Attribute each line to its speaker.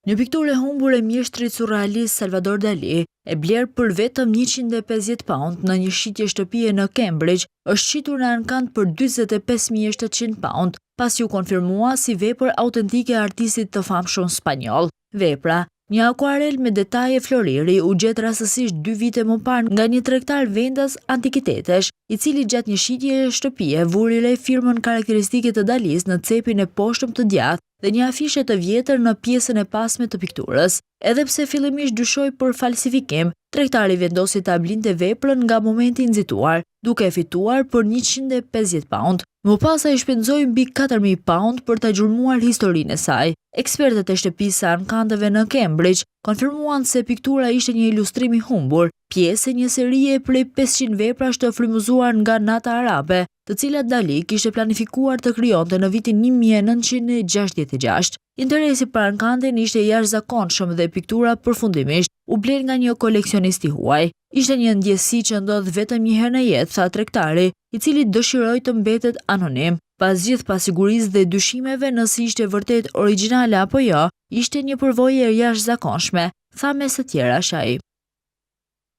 Speaker 1: Një pikturë e humbur e mjeshtrit surrealist Salvador Dali, e bler për vetëm 150 pound në një shitje shtëpie në Cambridge, është shitur në ankant për 45.700 pound, pasi u konfirmua si vepër autentike e artistit të famshëm spanjoll. Vepra, një akuarel me detaje floriri, u gjet rastësisht 2 vite më parë nga një tregtar vendas antikitetesh, i cili gjatë një shitje shtëpie vuri re firmën karakteristike të Dalis në cepin e poshtëm të djathtë dhe një afishe të vjetër në pjesën e pasme të pikturës. Edhe pse fillimisht dyshoi për falsifikim, tregtari vendosi ta blinte veprën nga momenti i nxituar, duke fituar për 150 pound. Më pas ai shpenzoi mbi 4.000 pound për ta gjurmuar historinë e saj. Ekspertët e shtëpisë së ankanteve në Cambridge konfirmuan se piktura ishte një ilustrim i humbur, pjesë e një serie prej 500 veprash të frymëzuar nga nata arabe, të cilat Dali kishte planifikuar të krijonte në vitin 1966. Interesi për ankantin ishte jashtëzakonshëm dhe piktura përfundimisht u bler nga një koleksionist i huaj. Ishte një ndjesi që ndodh vetëm një herë në jetë, tha tregtari, i cili dëshiroi të mbetet anonim. Pas gjithë pasigurisë dhe dyshimeve nëse ishte vërtet origjinale apo jo, ishte një përvojë e jashtëzakonshme, tha mes të tjerash ai.